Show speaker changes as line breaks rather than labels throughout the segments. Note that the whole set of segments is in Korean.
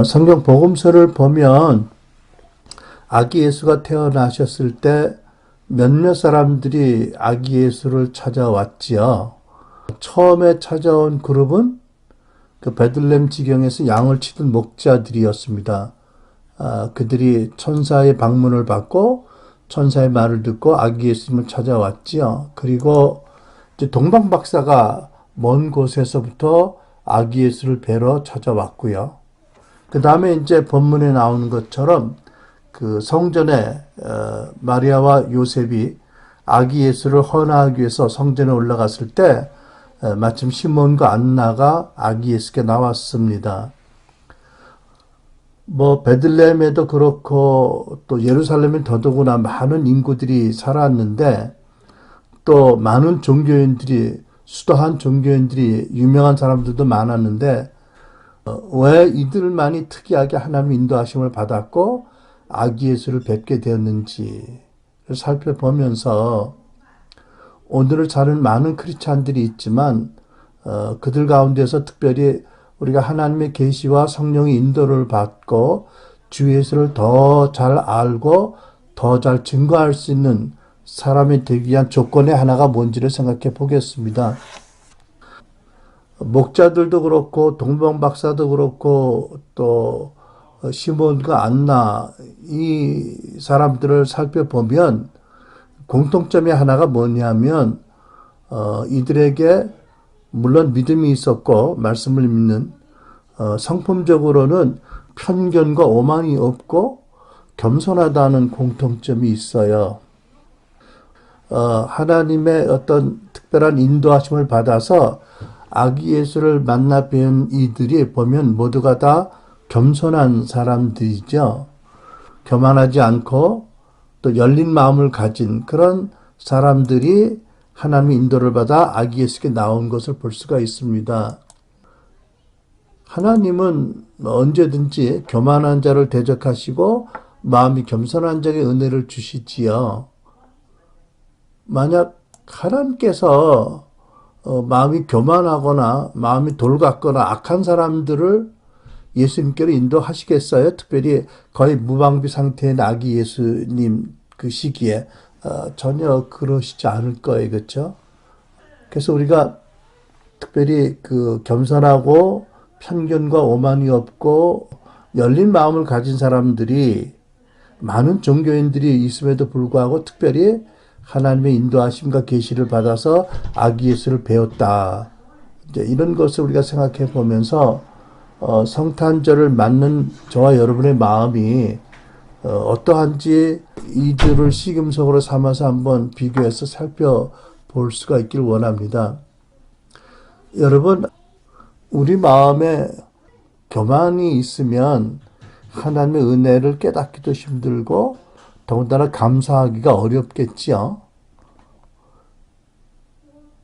성경 복음서를 보면 아기 예수가 태어나셨을 때 몇몇 사람들이 아기 예수를 찾아왔지요. 처음에 찾아온 그룹은 그 베들레헴 지경에서 양을 치던 목자들이었습니다. 그들이 천사의 방문을 받고 천사의 말을 듣고 아기 예수님을 찾아왔지요. 그리고 이제 동방 박사가 먼 곳에서부터 아기 예수를 뵈러 찾아왔고요. 그 다음에 이제 본문에 나오는 것처럼 그 성전에 마리아와 요셉이 아기 예수를 헌화하기 위해서 성전에 올라갔을 때 마침 시몬과 안나가 아기 예수께 나왔습니다. 베들레헴에도 그렇고 또 예루살렘에 더더구나 많은 인구들이 살았는데 또 많은 종교인들이 수도한 종교인들이 유명한 사람들도 많았는데 왜 이들만이 특이하게 하나님의 인도하심을 받았고 아기 예수를 뵙게 되었는지를 살펴보면서 오늘을 사는 많은 크리스찬들이 있지만 그들 가운데서 특별히 우리가 하나님의 계시와 성령의 인도를 받고 주 예수를 더 잘 알고 더 잘 증거할 수 있는 사람이 되기 위한 조건의 하나가 뭔지를 생각해 보겠습니다. 목자들도 그렇고 동방 박사도 그렇고 또 시몬과 안나 이 사람들을 살펴보면 공통점이 하나가 뭐냐면 이들에게 물론 믿음이 있었고 말씀을 믿는 성품적으로는 편견과 오만이 없고 겸손하다는 공통점이 있어요. 하나님의 어떤 특별한 인도하심을 받아서 아기 예수를 만나 뵌 이들이 보면 모두가 다 겸손한 사람들이죠. 교만하지 않고 또 열린 마음을 가진 그런 사람들이 하나님의 인도를 받아 아기 예수께 나온 것을 볼 수가 있습니다. 하나님은 언제든지 교만한 자를 대적하시고 마음이 겸손한 자에게 은혜를 주시지요. 만약 하나님께서 마음이 교만하거나 마음이 돌같거나 악한 사람들을 예수님께로 인도하시겠어요? 특별히 거의 무방비 상태인 아기 예수님 그 시기에 전혀 그러시지 않을 거예요. 그렇죠? 그래서 우리가 특별히 그 겸손하고 편견과 오만이 없고 열린 마음을 가진 사람들이 많은 종교인들이 있음에도 불구하고 특별히 하나님의 인도하심과 계시를 받아서 아기 예수를 배웠다. 이제 이런 것을 우리가 생각해 보면서 성탄절을 맞는 저와 여러분의 마음이 어떠한지 이들을 시금석으로 삼아서 한번 비교해서 살펴볼 수가 있길 원합니다. 여러분, 우리 마음에 교만이 있으면 하나님의 은혜를 깨닫기도 힘들고 더군다나 감사하기가 어렵겠지요.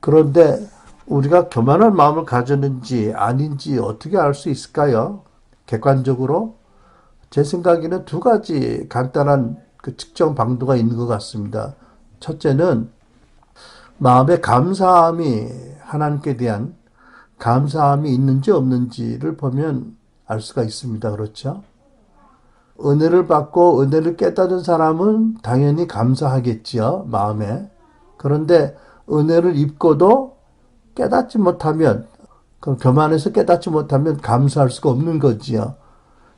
그런데 우리가 교만한 마음을 가졌는지 아닌지 어떻게 알 수 있을까요? 객관적으로 제 생각에는 두 가지 간단한 그 측정 방도가 있는 것 같습니다. 첫째는 마음의 감사함이 하나님께 대한 감사함이 있는지 없는지를 보면 알 수가 있습니다. 그렇죠? 은혜를 받고 은혜를 깨닫은 사람은 당연히 감사하겠지요. 마음에. 그런데 은혜를 입고도 깨닫지 못하면 그럼 교만해서 깨닫지 못하면 감사할 수가 없는 거지요.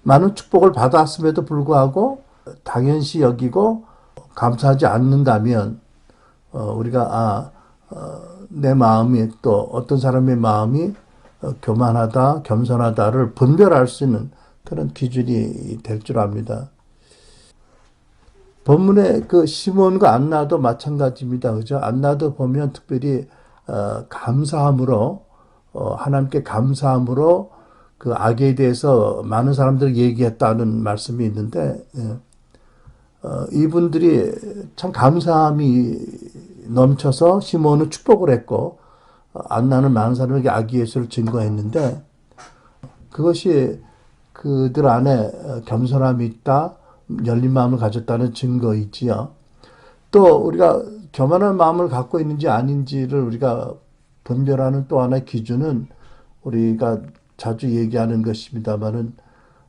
많은 축복을 받았음에도 불구하고 당연시 여기고 감사하지 않는다면 우리가 내 마음이 또 어떤 사람의 마음이 교만하다, 겸손하다를 분별할 수 있는 그런 기준이 될 줄 압니다. 본문의 그 시몬과 안나도 마찬가지입니다. 그죠? 안나도 보면 특별히 감사함으로 하나님께 감사함으로 그 악에 대해서 많은 사람들이 얘기했다는 말씀이 있는데 이분들이 참 감사함이 넘쳐서 시몬은 축복을 했고 안나는 많은 사람에게 아기 예수를 증거했는데 그것이 그들 안에 겸손함이 있다, 열린 마음을 가졌다는 증거이지요. 또 우리가 교만한 마음을 갖고 있는지 아닌지를 우리가 분별하는 또 하나의 기준은 우리가 자주 얘기하는 것입니다만은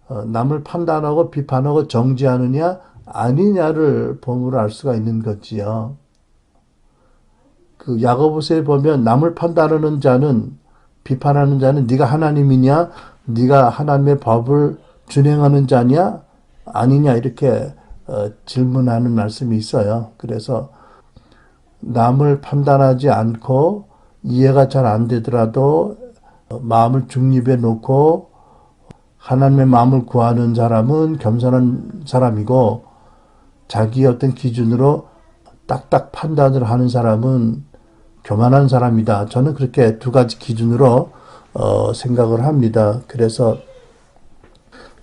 남을 판단하고 비판하고 정죄하느냐 아니냐를 보므로 알 수가 있는 거지요. 그 야고보서에 보면 남을 판단하는 자는 비판하는 자는 네가 하나님이냐, 네가 하나님의 법을 준행하는 자냐 아니냐 이렇게 질문하는 말씀이 있어요. 그래서 남을 판단하지 않고 이해가 잘 안 되더라도 마음을 중립에 놓고 하나님의 마음을 구하는 사람은 겸손한 사람이고 자기의 어떤 기준으로 딱딱 판단을 하는 사람은 교만한 사람이다. 저는 그렇게 두 가지 기준으로 생각을 합니다. 그래서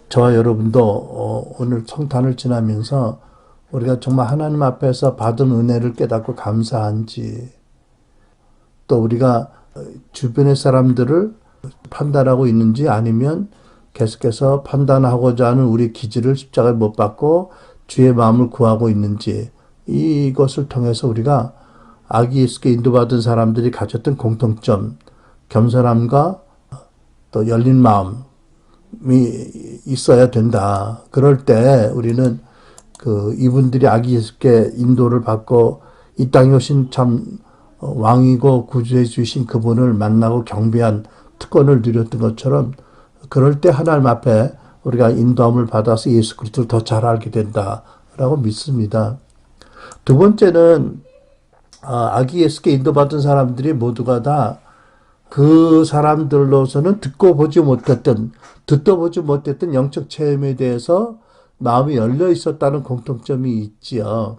저와 여러분도 오늘 성탄을 지나면서 우리가 정말 하나님 앞에서 받은 은혜를 깨닫고 감사한지, 또 우리가 주변의 사람들을 판단하고 있는지, 아니면 계속해서 판단하고자 하는 우리 기질을 십자가에 못 박고 주의 마음을 구하고 있는지, 이것을 통해서 우리가 아기 예수께 인도받은 사람들이 가졌던 공통점, 겸손함과 또 열린 마음이 있어야 된다. 그럴 때 우리는 이분들이 아기 예수께 인도를 받고 이 땅에 오신 참 왕이고 구주해 주신 그분을 만나고 경배한 특권을 누렸던 것처럼, 그럴 때 하나님 앞에 우리가 인도함을 받아서 예수 그리스도를 더 잘 알게 된다라고 믿습니다. 두 번째는 아기 예수께 인도받은 사람들이 모두가 다 그 사람들로서는 듣도 보지 못했던 영적 체험에 대해서 마음이 열려 있었다는 공통점이 있지요.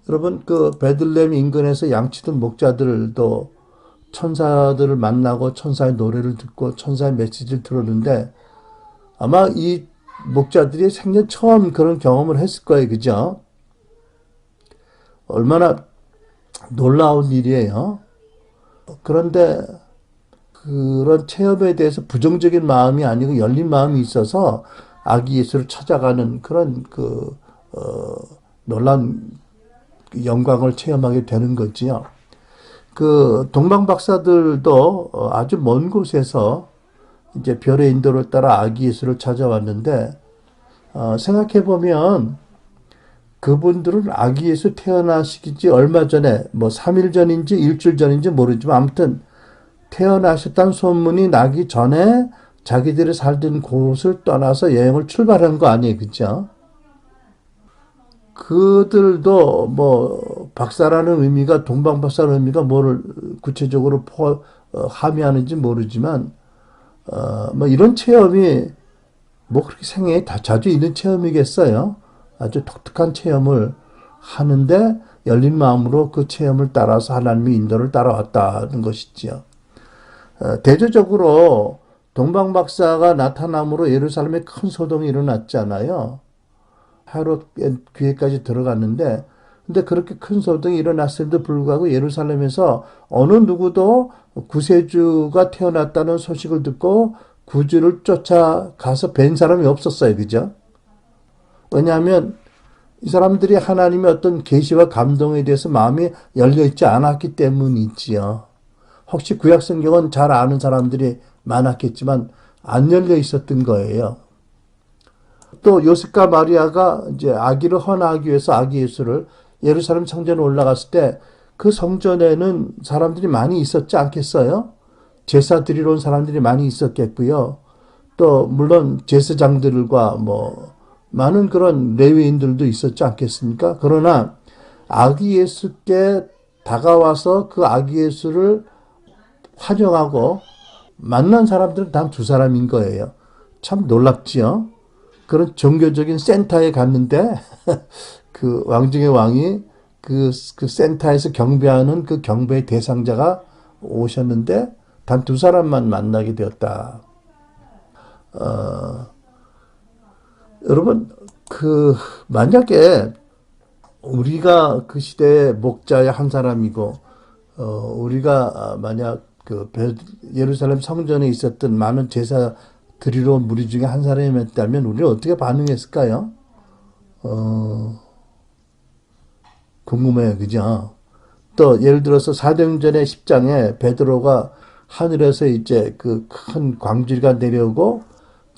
여러분, 베들레헴 인근에서 양치던 목자들도 천사들을 만나고 천사의 노래를 듣고 천사의 메시지를 들었는데, 아마 이 목자들이 생전 처음 그런 경험을 했을 거예요. 그죠? 얼마나 놀라운 일이에요. 그런데 그런 체험에 대해서 부정적인 마음이 아니고 열린 마음이 있어서 아기 예수를 찾아가는 그런 놀라운 영광을 체험하게 되는 거지요. 동방 박사들도 아주 먼 곳에서 이제 별의 인도를 따라 아기 예수를 찾아왔는데, 생각해 보면 그분들은 아기 예수 태어나시기 얼마 전에, 3일 전인지 일주일 전인지 모르지만 아무튼 태어나셨다는 소문이 나기 전에 자기들이 살던 곳을 떠나서 여행을 출발한 거 아니에요. 그죠? 그들도 박사라는 의미가, 동방 박사라는 의미가 뭐를 구체적으로 함의하는지 모르지만, 이런 체험이 그렇게 생애에 다 자주 있는 체험이겠어요. 아주 독특한 체험을 하는데 열린 마음으로 그 체험을 따라서 하나님의 인도를 따라왔다는 것이지요. 대조적으로 동방 박사가 나타남으로 예루살렘에 큰 소동이 일어났잖아요. 헤롯 귀에까지 들어갔는데, 근데 그렇게 큰 소동이 일어났음에도 불구하고 예루살렘에서 어느 누구도 구세주가 태어났다는 소식을 듣고 구주를 쫓아가서 뵌 사람이 없었어요. 그죠? 왜냐하면 이 사람들이 하나님의 어떤 계시와 감동에 대해서 마음이 열려있지 않았기 때문이지요. 혹시 구약 성경은 잘 아는 사람들이 많았겠지만 안 열려 있었던 거예요. 또 요셉과 마리아가 이제 아기를 헌하기 위해서 아기 예수를 예루살렘 성전에 올라갔을 때 그 성전에는 사람들이 많이 있었지 않겠어요? 제사 드리러 온 사람들이 많이 있었겠고요. 또 물론 제사장들과 많은 그런 레위인들도 있었지 않겠습니까? 그러나 아기 예수께 다가와서 그 아기 예수를 환영하고 만난 사람들은 단 두 사람인 거예요. 참 놀랍지요? 그런 종교적인 센터에 갔는데 그 왕중의 왕이 그 센터에서 경배하는 그 경배의 대상자가 오셨는데 단 두 사람만 만나게 되었다. 여러분, 만약에 우리가 그 시대의 목자의 한 사람이고, 우리가 만약 예루살렘 성전에 있었던 많은 제사 드리러 온 무리 중에 한 사람이었다면 우리는 어떻게 반응했을까요? 궁금해요. 그죠? 또 예를 들어서 사도행전의 10장에 베드로가 하늘에서 이제 그 큰 광주리가 내려오고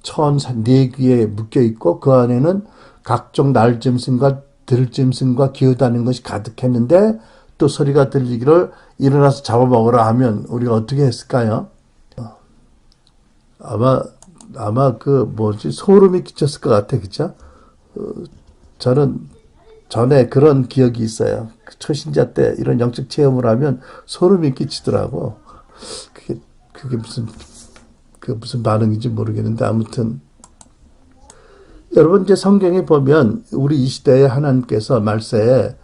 천 네 귀에 묶여 있고 그 안에는 각종 날짐승과 들짐승과 기어다니는 것이 가득했는데 또 소리가 들리기를 일어나서 잡아먹으라 하면 우리가 어떻게 했을까요? 아마 그 뭐지 소름이 끼쳤을 것 같아, 그죠? 저는 전에 그런 기억이 있어요. 초신자 때 이런 영적 체험을 하면 소름이 끼치더라고. 그게 무슨 반응인지 모르겠는데 아무튼 여러분 이제 성경에 보면 우리 이 시대에 하나님께서 말세에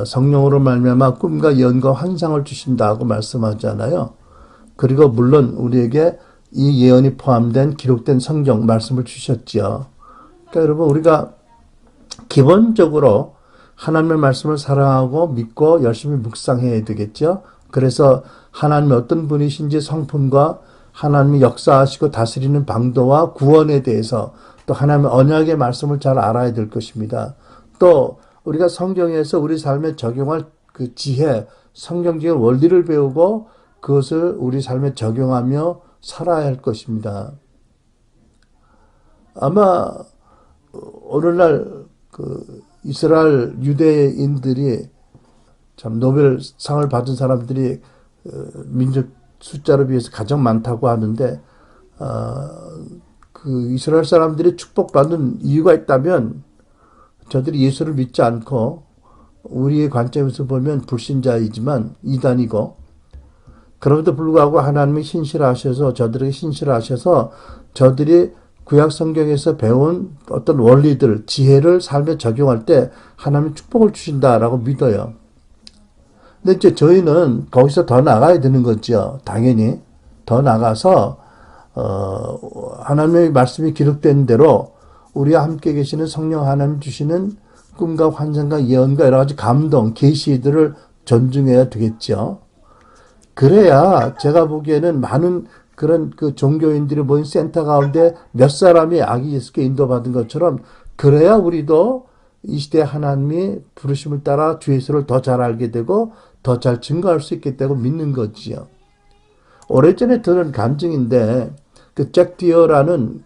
성령으로 말미암아 꿈과 예언과 환상을 주신다고 말씀하잖아요. 그리고 물론 우리에게 이 예언이 포함된 기록된 성경 말씀을 주셨지요. 그러니까 여러분 우리가 기본적으로 하나님의 말씀을 사랑하고 믿고 열심히 묵상해야 되겠죠. 그래서 하나님이 어떤 분이신지 성품과 하나님이 역사하시고 다스리는 방도와 구원에 대해서 또 하나님의 언약의 말씀을 잘 알아야 될 것입니다. 또 우리가 성경에서 우리 삶에 적용할 그 지혜, 성경적인 원리를 배우고 그것을 우리 삶에 적용하며 살아야 할 것입니다. 아마 오늘날 그 이스라엘 유대인들이 참 노벨상을 받은 사람들이 민족 숫자로 비해서 가장 많다고 하는데 그 이스라엘 사람들이 축복받는 이유가 있다면 저들이 예수를 믿지 않고 우리의 관점에서 보면 불신자이지만 이단이고 그럼에도 불구하고 하나님이 신실하셔서 저들에게 신실하셔서 저들이 구약 성경에서 배운 어떤 원리들, 지혜를 삶에 적용할 때 하나님이 축복을 주신다라고 믿어요. 근데 이제 저희는 거기서 더 나가야 되는 거죠. 당연히 더 나가서 하나님의 말씀이 기록된 대로 우리와 함께 계시는 성령 하나님 주시는 꿈과 환상과 예언과 여러 가지 감동, 계시들을 존중해야 되겠죠. 그래야 제가 보기에는 많은 그런 그 종교인들이 모인 센터 가운데 몇 사람이 아기 예수께 인도받은 것처럼 그래야 우리도 이 시대에 하나님이 부르심을 따라 주 예수를 더 잘 알게 되고 더 잘 증거할 수 있겠다고 믿는 거지요. 오래전에 들은 간증인데 그 잭 디어라는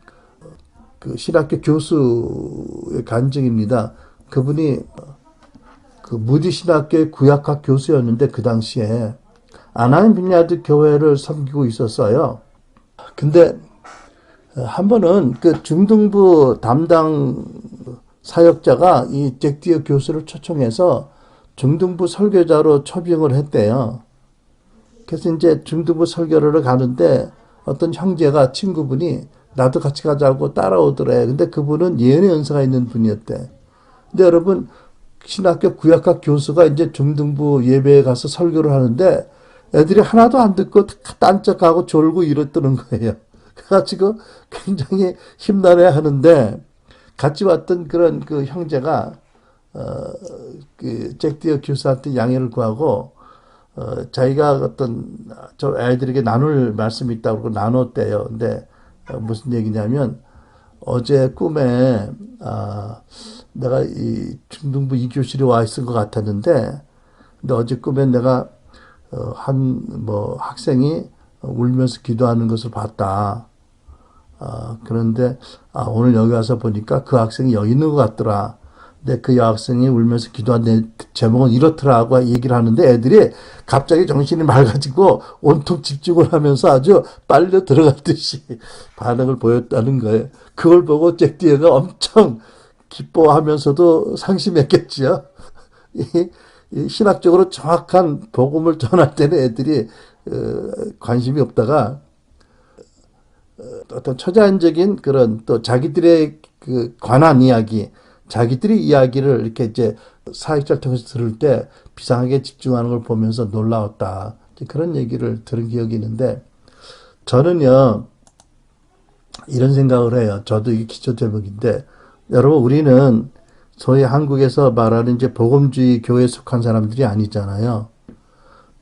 그 신학교 교수의 간증입니다. 그분이 그 무디 신학교의 구약학 교수였는데 그 당시에 아나임 빈야드 교회를 섬기고 있었어요. 근데 한 번은 그 중등부 담당 사역자가 이 잭 디어 교수를 초청해서 중등부 설교자로 초빙을 했대요. 그래서 이제 중등부 설교를 가는데 어떤 형제가 친구분이 나도 같이 가자고 따라오더래. 근데 그분은 예언의 연세가 있는 분이었대. 근데 여러분 신학교 구약학 교수가 이제 중등부 예배에 가서 설교를 하는데 애들이 하나도 안 듣고 딴척하고 졸고 이랬다는 거예요. 그래가지고 굉장히 힘나게 하는데 같이 왔던 그런 그 형제가 그 잭 디어 교수한테 양해를 구하고 자기가 어떤 저 아이들에게 나눌 말씀이 있다고 그러고 나눴대요. 근데 무슨 얘기냐면 어제 꿈에 내가 이 중등부 2교실에 와 있은 것 같았는데 근데 어제 꿈에 내가 한 학생이 울면서 기도하는 것을 봤다. 그런데 오늘 여기 와서 보니까 그 학생이 여기 있는 것 같더라. 근데 그 여학생이 울면서 기도한 제목은 이렇더라고 얘기를 하는데 애들이 갑자기 정신이 맑아지고 온통 집중을 하면서 아주 빨려 들어갔듯이 반응을 보였다는 거예요. 그걸 보고 잭 디어가 엄청 기뻐하면서도 상심했겠지요. 이 신학적으로 정확한 복음을 전할 때는 애들이 관심이 없다가 어떤 초자연적인 그런 또 자기들의 그 관한 이야기, 자기들이 이야기를 이렇게 이제 사역자를 통해서 들을 때 비상하게 집중하는 걸 보면서 놀라웠다. 그런 얘기를 들은 기억이 있는데 저는요 이런 생각을 해요. 저도 이게 기초 제목인데 여러분 우리는 소위 한국에서 말하는 이제 복음주의 교회에 속한 사람들이 아니잖아요.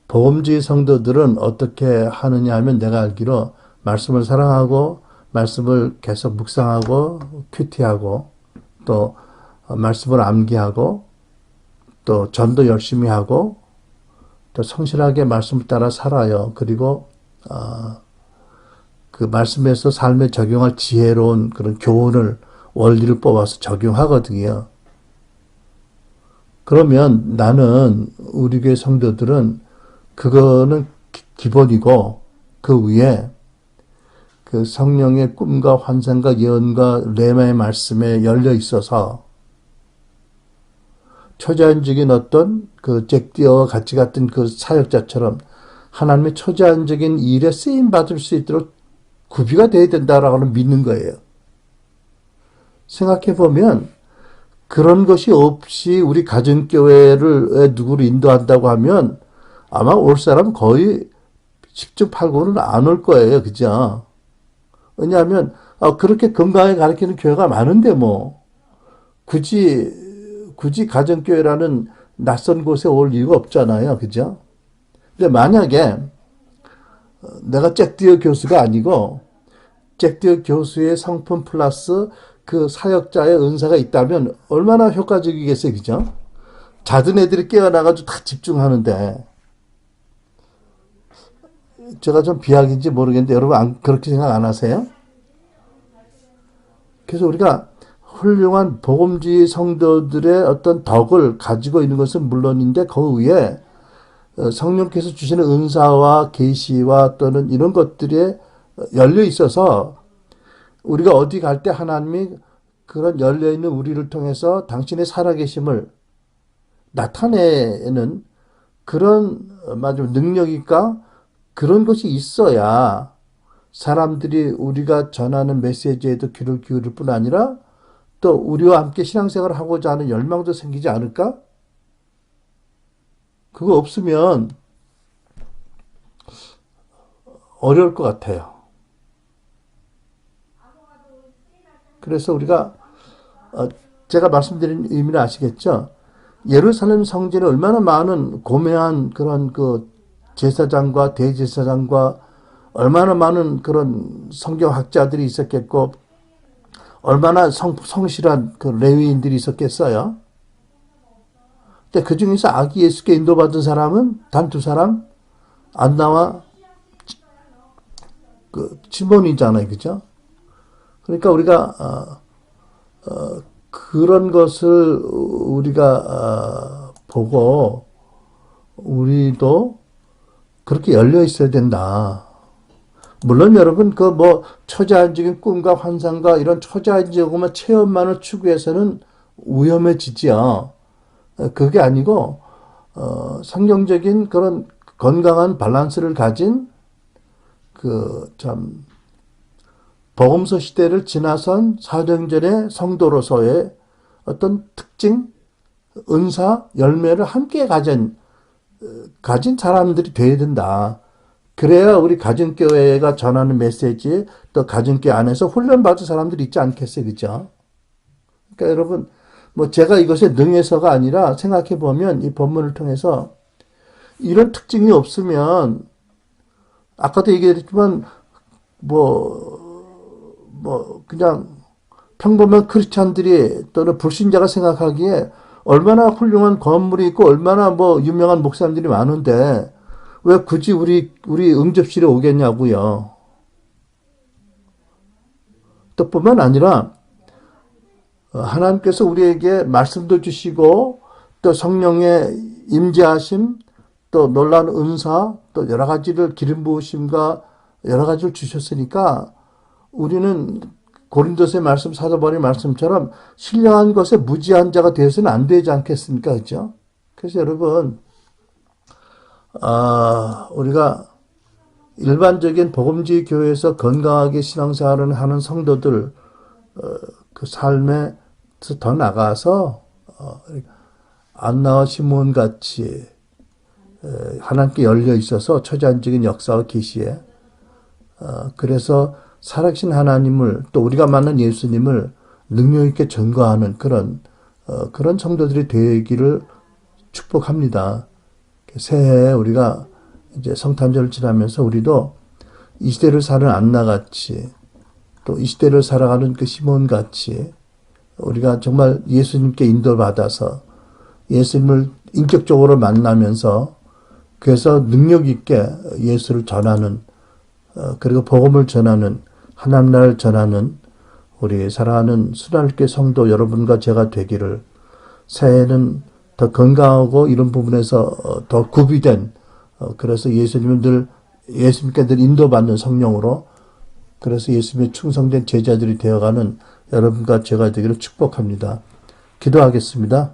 복음주의 성도들은 어떻게 하느냐 하면 내가 알기로 말씀을 사랑하고 말씀을 계속 묵상하고 큐티하고 또 말씀을 암기하고 또 전도 열심히 하고 또 성실하게 말씀을 따라 살아요. 그리고 그 말씀에서 삶에 적용할 지혜로운 그런 교훈을, 원리를 뽑아서 적용하거든요. 그러면 나는, 우리 교회 성도들은 그거는 기본이고, 그 위에 그 성령의 꿈과 환상과 예언과 레마의 말씀에 열려 있어서 초자연적인 어떤 그 잭디어와 같이 같은 그 사역자처럼 하나님의 초자연적인 일에 쓰임 받을 수 있도록 구비가 되어야 된다라고 믿는 거예요. 생각해 보면 그런 것이 없이 우리 가정교회를 누구를 인도한다고 하면 아마 올 사람 거의 10중 8구는 안 올 거예요. 그죠? 왜냐하면 그렇게 건강하게 가르치는 교회가 많은데 뭐 굳이 가정교회라는 낯선 곳에 올 이유가 없잖아요. 그죠? 근데 만약에 내가 잭디어 교수가 아니고 잭디어 교수의 성품 플러스 그 사역자의 은사가 있다면 얼마나 효과적이겠어요. 그죠? 잦은 애들이 깨어나가지고 다 집중하는데, 제가 좀 비약인지 모르겠는데 여러분 그렇게 생각 안 하세요? 그래서 우리가 훌륭한 복음주의 성도들의 어떤 덕을 가지고 있는 것은 물론인데 그 위에 성령께서 주시는 은사와 계시와 또는 이런 것들에 열려 있어서 우리가 어디 갈 때 하나님이 그런 열려있는 우리를 통해서 당신의 살아계심을 나타내는 그런 능력이니까 그런 것이 있어야 사람들이 우리가 전하는 메시지에도 귀를 기울일 뿐 아니라 또 우리와 함께 신앙생활을 하고자 하는 열망도 생기지 않을까? 그거 없으면 어려울 것 같아요. 그래서 우리가 제가 말씀드린 의미를 아시겠죠? 예루살렘 성전에 얼마나 많은 고매한 그런 그 제사장과 대제사장과 얼마나 많은 그런 성경학자들이 있었겠고 얼마나 성실한 그 레위인들이 있었겠어요. 근데 그 중에서 아기 예수께 인도받은 사람은 단 2사람, 안나와 그 시몬이잖아요, 그죠? 그러니까 우리가 그런 것을 우리가 보고 우리도 그렇게 열려 있어야 된다. 물론 여러분 그 뭐 초자연적인 꿈과 환상과 이런 초자연적인 체험만을 추구해서는 위험해지지요. 그게 아니고 성경적인 그런 건강한 밸런스를 가진 그 참 복음서 시대를 지나선 사도행전의 성도로서의 어떤 특징, 은사, 열매를 함께 가진 사람들이 되어야 된다. 그래야 우리 가정교회가 전하는 메시지, 또 가정교회 안에서 훈련받은 사람들이 있지 않겠어요, 그죠? 그러니까 여러분, 뭐 제가 이것에 능해서가 아니라 생각해 보면 이 본문을 통해서 이런 특징이 없으면 아까도 얘기했지만 그냥 평범한 크리스찬들이 또는 불신자가 생각하기에 얼마나 훌륭한 건물이 있고 얼마나 유명한 목사님들이 많은데 왜 굳이 우리 응접실에 오겠냐고요. 또 뿐만 아니라 하나님께서 우리에게 말씀도 주시고 또 성령의 임재하심 또 놀라운 은사 또 여러 가지를 기름 부으심과 여러 가지를 주셨으니까 우리는 고린도서의 말씀, 사도 바울의 말씀처럼 신령한 것에 무지한 자가 되어서는 안 되지 않겠습니까? 그죠? 그래서 여러분, 우리가 일반적인 복음주의 교회에서 건강하게 신앙생활을 하는 성도들, 그 삶에서 더 나가서, 안나와 시몬 같이, 하나님께 열려 있어서 초자연적인 역사와 계시에, 그래서 살아계신 하나님을 또 우리가 만난 예수님을 능력 있게 전거하는 그런 성도들이 되기를 축복합니다. 새해에 우리가 이제 성탄절을 지나면서 우리도 이 시대를 사는 안나같이 또 이 시대를 살아가는 그 시몬같이 우리가 정말 예수님께 인도받아서 예수님을 인격적으로 만나면서 그래서 능력 있게 예수를 전하는 그리고 복음을 전하는, 하나님 나라를 전하는 우리 사랑하는 순환교회 성도 여러분과 제가 되기를, 새해에는 더 건강하고 이런 부분에서 더 구비된, 그래서 예수님께 늘 인도받는 성령으로, 그래서 예수님의 충성된 제자들이 되어가는 여러분과 제가 되기를 축복합니다. 기도하겠습니다.